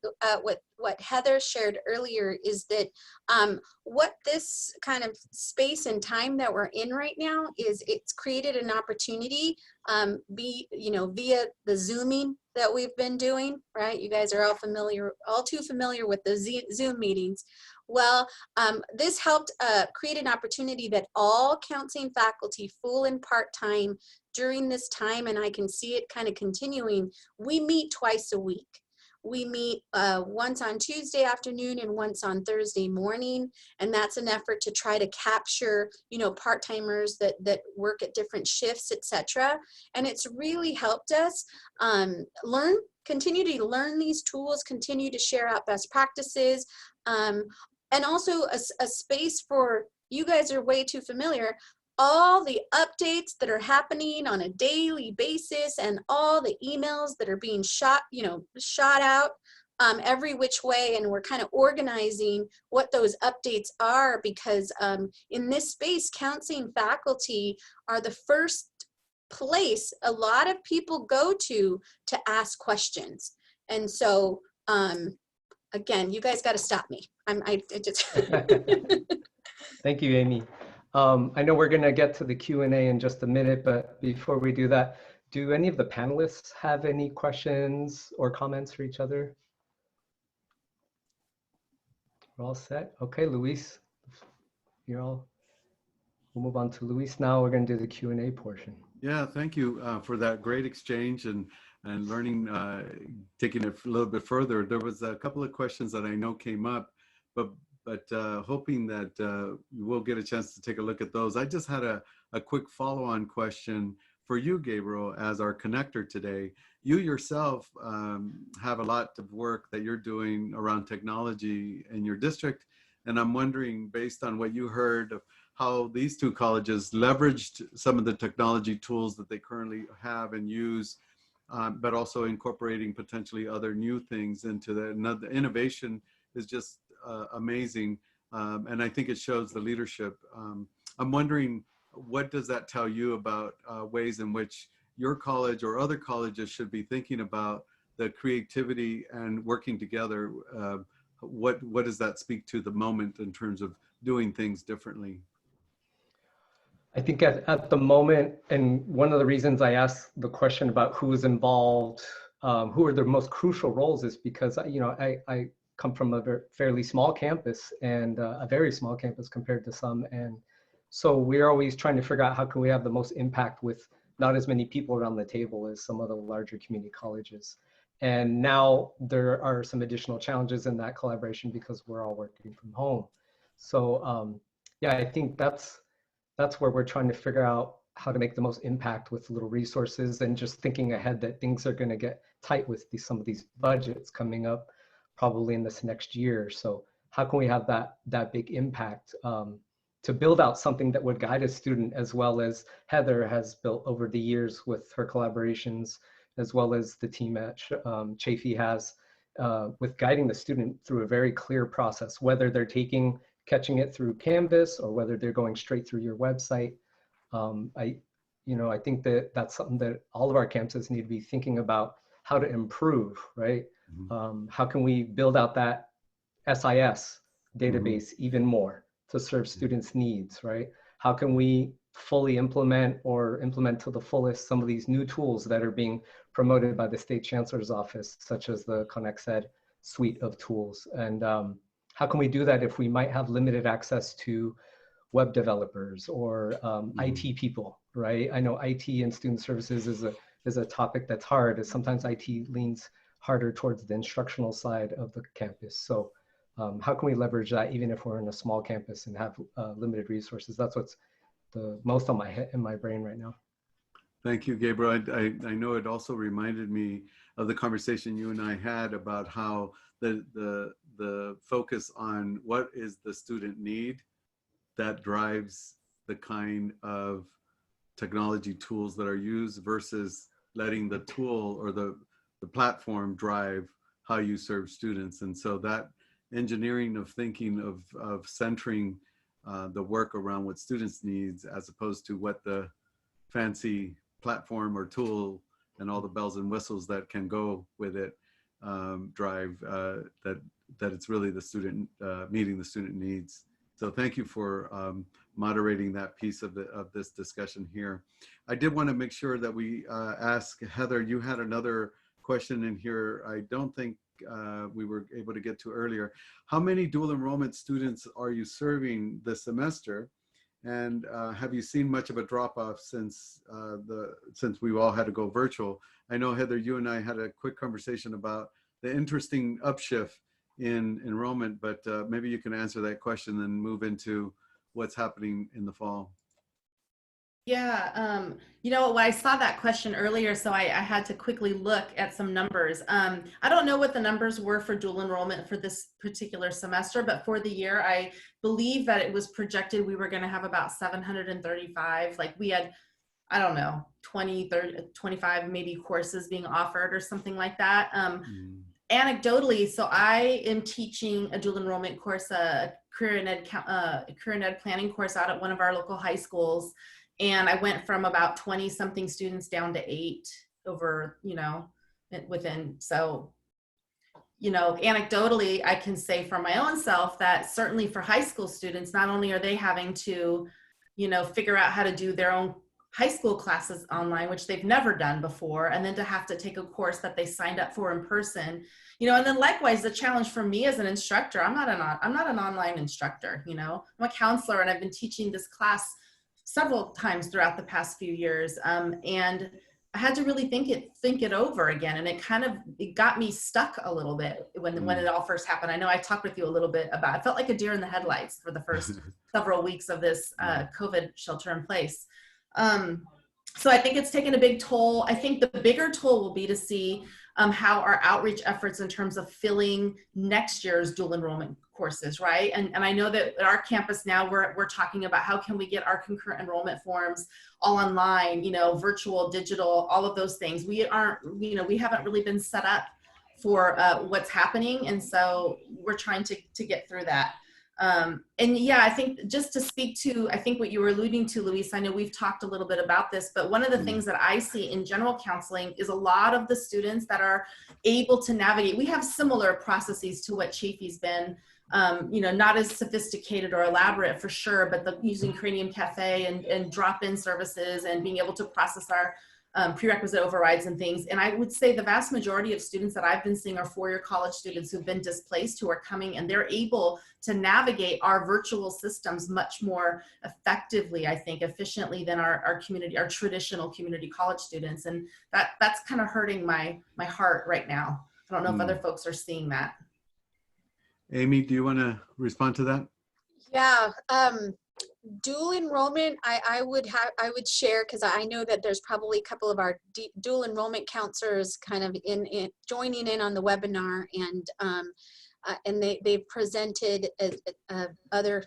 what Heather shared earlier, is that what this kind of space and time that we're in right now is, it's created an opportunity, via the Zooming that we've been doing, right? You guys are all too familiar with the Zoom meetings. Well, this helped create an opportunity that all counseling faculty, full and part-time, during this time, and I can see it kind of continuing, we meet twice a week. We meet once on Tuesday afternoon and once on Thursday morning, and that's an effort to try to capture, part-timers that work at different shifts, etc. And it's really helped us continue to learn these tools, continue to share out best practices, and also a space for, you guys are way too familiar, all the updates that are happening on a daily basis and all the emails that are being shot out every which way. And we're kind of organizing what those updates are, because in this space, counseling faculty are the first place a lot of people go to ask questions. And so, again, you guys got to stop me. I just. Thank you, Amy. I know we're going to get to the Q&A in just a minute, but before we do that, do any of the panelists have any questions or comments for each other? We're all set. Okay, Luis, we'll move on to Luis now. We're going to do the Q&A portion. Yeah, thank you for that great exchange and learning, taking it a little bit further. There was a couple of questions that I know came up, but hoping that we'll get a chance to take a look at those. I just had a quick follow-on question for you, Gabriel, as our connector today. You yourself have a lot of work that you're doing around technology in your district, and I'm wondering, based on what you heard, of how these two colleges leveraged some of the technology tools that they currently have and use, but also incorporating potentially other new things into that. And the innovation is just amazing, and I think it shows the leadership. I'm wondering, what does that tell you about ways in which your college or other colleges should be thinking about the creativity and working together? What does that speak to the moment in terms of doing things differently? I think at the moment, and one of the reasons I asked the question about who is involved, who are the most crucial roles, is because I come from a fairly small campus, and a very small campus compared to some. And so we're always trying to figure out how can we have the most impact with not as many people around the table as some of the larger community colleges. And now there are some additional challenges in that collaboration because we're all working from home. So yeah, I think that's where we're trying to figure out how to make the most impact with little resources, and just thinking ahead that things are going to get tight with some of these budgets coming up probably in this next year. So how can we have that big impact to build out something that would guide a student, as well as Heather has built over the years with her collaborations, as well as the team at Chaffey has, with guiding the student through a very clear process, whether they're catching it through Canvas or whether they're going straight through your website. I think that's something that all of our campuses need to be thinking about, how to improve, right? Mm-hmm. How can we build out that SIS database even more to serve students' needs, right? How can we fully implement to the fullest some of these new tools that are being promoted by the State Chancellor's office, such as the ConnectEd suite of tools? And how can we do that if we might have limited access to web developers or IT people, right? I know IT and student services is a topic that's hard, as sometimes IT leans harder towards the instructional side of the campus. So how can we leverage that even if we're in a small campus and have limited resources? That's what's the most on in my brain right now. Thank you, Gabriel. I know it also reminded me of the conversation you and I had about how the focus on what is the student need that drives the kind of technology tools that are used, versus letting the tool or the platform drive how you serve students. And so that engineering of thinking of centering the work around what students needs, as opposed to what the fancy platform or tool and all the bells and whistles that can go with it drive that it's really the student meeting the student needs. So thank you for moderating that piece of this discussion here. I did want to make sure that we ask Heather, you had another question in here I don't think we were able to get to earlier. How many dual enrollment students are you serving this semester? And have you seen much of a drop-off since we all had to go virtual? I know, Heather, you and I had a quick conversation about the interesting upshift in enrollment, but maybe you can answer that question and move into what's happening in the fall. Yeah, you know, when I saw that question earlier, so I had to quickly look at some numbers. I don't know what the numbers were for dual enrollment for this particular semester, but for the year, I believe that it was projected we were going to have about 735. Like we had, I don't know, 20, 30, 25 maybe courses being offered or something like that. Anecdotally, so I am teaching a dual enrollment course, a career and ed planning course out at one of our local high schools. And I went from about 20 something students down to 8 over, you know, within, so, you know, anecdotally, I can say for my own self that certainly for high school students, not only are they having to, you know, figure out how to do their own high school classes online, which they've never done before, and then to have to take a course that they signed up for in person, you know, and then likewise, the challenge for me as an instructor, I'm not an online instructor, you know, I'm a counselor and I've been teaching this class several times throughout the past few years. And I had to really think it over again. And it got me stuck a little bit when it all first happened. I know I talked with you a little bit about, I felt like a deer in the headlights for the first several weeks of this COVID shelter in place. So I think it's taken a big toll. I think the bigger toll will be to see how our outreach efforts in terms of filling next year's dual enrollment courses, right? And I know that at our campus now, we're talking about how can we get our concurrent enrollment forms all online, you know, virtual, digital, all of those things. We aren't, you know, we haven't really been set up for what's happening. And so we're trying to get through that. And yeah, I think just to speak to, I think what you were alluding to, Luis, I know we've talked a little bit about this, but one of the things that I see in general counseling is a lot of the students that are able to navigate, we have similar processes to what Chaffey's been, you know, not as sophisticated or elaborate for sure, but using Cranium Cafe and drop-in services and being able to process our prerequisite overrides and things. And I would say the vast majority of students that I've been seeing are four-year college students who've been displaced, who are coming and they're able to navigate our virtual systems much more effectively, I think, efficiently than our community, our traditional community college students. And that's kind of hurting my heart right now. I don't know if other folks are seeing that. Amy, do you want to respond to that? Yeah. Dual enrollment, I would share, because I know that there's probably a couple of our dual enrollment counselors kind of joining in on the webinar, and they've presented other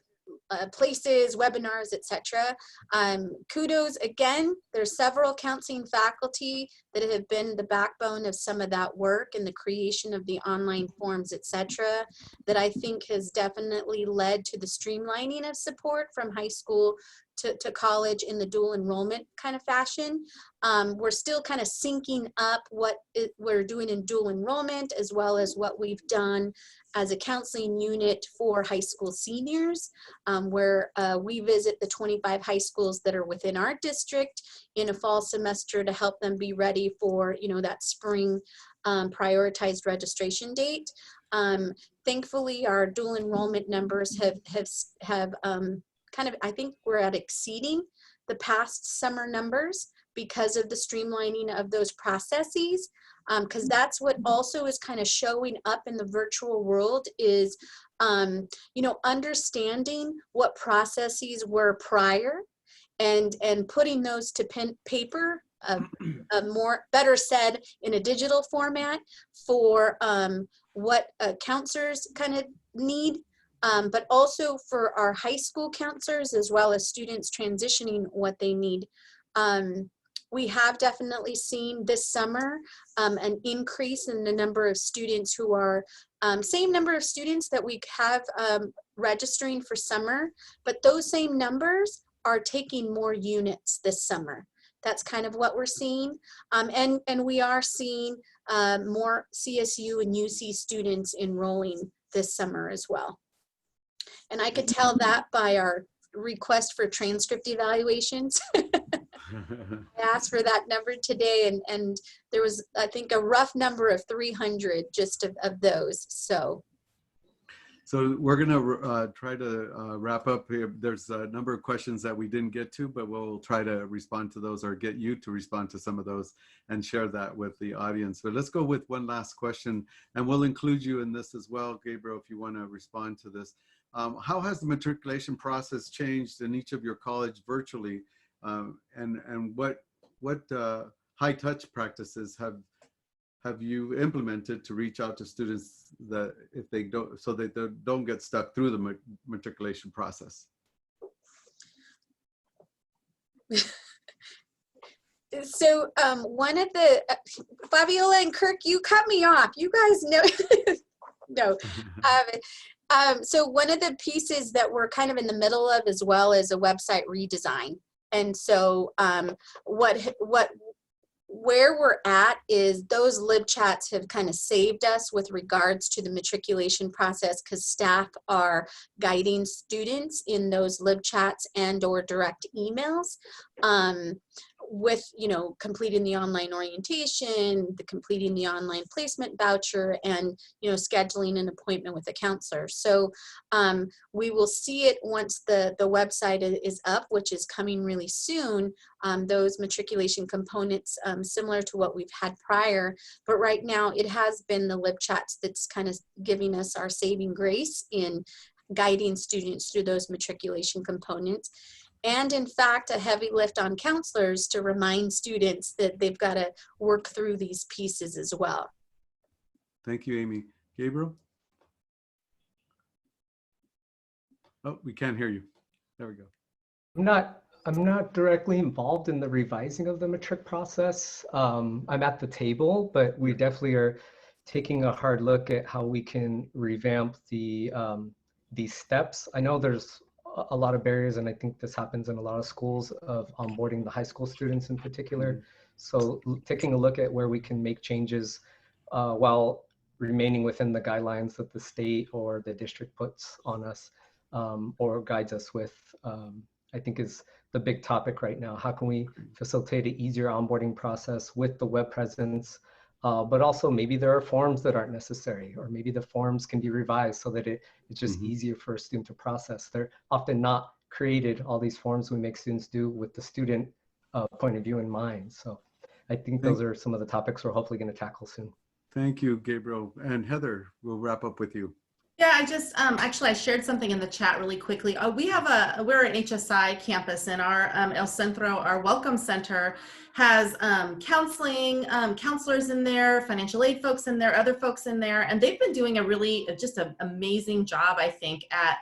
places, webinars, etc. Kudos again. There's several counseling faculty that have been the backbone of some of that work and the creation of the online forms, etc. that I think has definitely led to the streamlining of support from high school to college in the dual enrollment kind of fashion. We're still kind of syncing up what we're doing in dual enrollment, as well as what we've done as a counseling unit for high school seniors, where we visit the 25 high schools that are within our district in a fall semester to help them be ready for, you know, that spring prioritized registration date. Thankfully, our dual enrollment numbers have kind of, I think we're at exceeding the past summer numbers because of the streamlining of those processes. Because that's what also is kind of showing up in the virtual world is, you know, understanding what processes were prior and putting those to paper, better said, in a digital format for what counselors kind of need. But also for our high school counselors, as well as students transitioning what they need. We have definitely seen this summer an increase in the number of students who are, same number of students that we have registering for summer, but those same numbers are taking more units this summer. That's kind of what we're seeing. And we are seeing more CSU and UC students enrolling this summer as well. And I could tell that by our request for transcript evaluations. I asked for that number today, and there was, I think, a rough number of 300 just of those. So we're going to try to wrap up here. There's a number of questions that we didn't get to, but we'll try to respond to those or get you to respond to some of those and share that with the audience. But let's go with one last question, and we'll include you in this as well, Gabriel, if you want to respond to this. How has the matriculation process changed in each of your college virtually? And what high touch practices have you implemented to reach out to students that if they don't, so that they don't get stuck through the matriculation process? So one of the, Fabiola and Kirk, you cut me off. You guys know, no. So one of the pieces that we're kind of in the middle of as well is a website redesign. And so where we're at is those lib chats have kind of saved us with regards to the matriculation process, because staff are guiding students in those lib chats and or direct emails with, you know, completing the online orientation, completing the online placement voucher, and, you know, scheduling an appointment with a counselor. So we will see it once the website is up, which is coming really soon, those matriculation components similar to what we've had prior. But right now it has been the lib chats that's kind of giving us our saving grace in guiding students through those matriculation components. And in fact, a heavy lift on counselors to remind students that they've got to work through these pieces as well. Thank you, Amy. Gabriel? Oh, we can't hear you. There we go. I'm not directly involved in the revising of the matric process. I'm at the table, but we definitely are taking a hard look at how we can revamp these steps. I know there's a lot of barriers, and I think this happens in a lot of schools, of onboarding the high school students in particular. Mm-hmm. So taking a look at where we can make changes while remaining within the guidelines that the state or the district puts on us or guides us with, I think is the big topic right now. How can we facilitate an easier onboarding process with the web presence? But also maybe there are forms that aren't necessary, or maybe the forms can be revised so that it's just easier for a student to process. They're often not created, all these forms we make students do, with the student point of view in mind. So I think those are some of the topics we're hopefully going to tackle soon. Thank you, Gabriel. And Heather, we'll wrap up with you. Yeah, I just actually I shared something in the chat really quickly. We're an HSI campus, and our El Centro, our welcome center, has counseling counselors in there, financial aid folks in there, other folks in there, and they've been doing a really just an amazing job, I think, at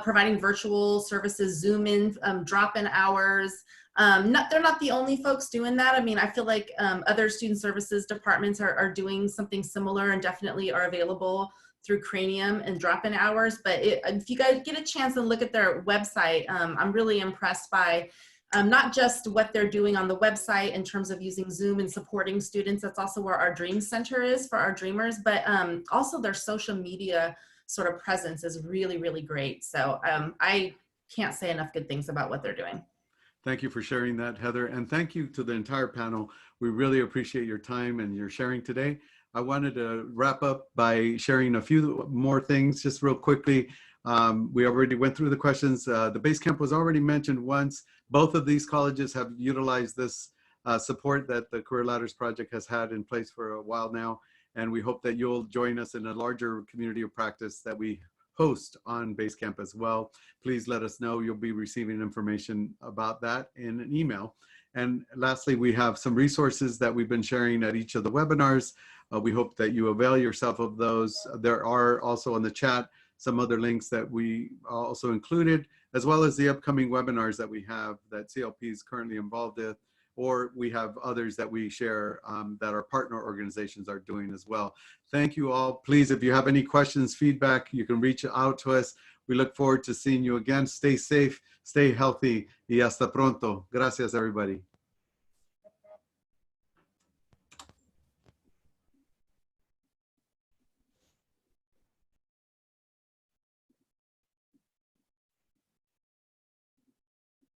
providing virtual services, Zoom in, drop-in hours. They're not the only folks doing that. I mean, I feel like other student services departments are doing something similar and definitely are available through Cranium and drop-in hours. But if you guys get a chance and look at their website, I'm really impressed by not just what they're doing on the website in terms of using Zoom and supporting students. That's also where our Dream Center is for our dreamers, but also their social media sort of presence is really, really great. So I can't say enough good things about what they're doing. Thank you for sharing that, Heather. And thank you to the entire panel. We really appreciate your time and your sharing today. I wanted to wrap up by sharing a few more things just real quickly. We already went through the questions. The base camp was already mentioned once. Both of these colleges have utilized this support that the Career Ladders Project has had in place for a while now. And we hope that you'll join us in a larger community of practice that we host on Basecamp as well. Please let us know. You'll be receiving information about that in an email. And lastly, we have some resources that we've been sharing at each of the webinars. We hope that you avail yourself of those. There are also in the chat some other links that we also included, as well as the upcoming webinars that we have that CLP is currently involved with, or we have others that we share that our partner organizations are doing as well. Thank you all. Please, if you have any questions, feedback, you can reach out to us. We look forward to seeing you again. Stay safe, stay healthy, y hasta pronto. Gracias, everybody.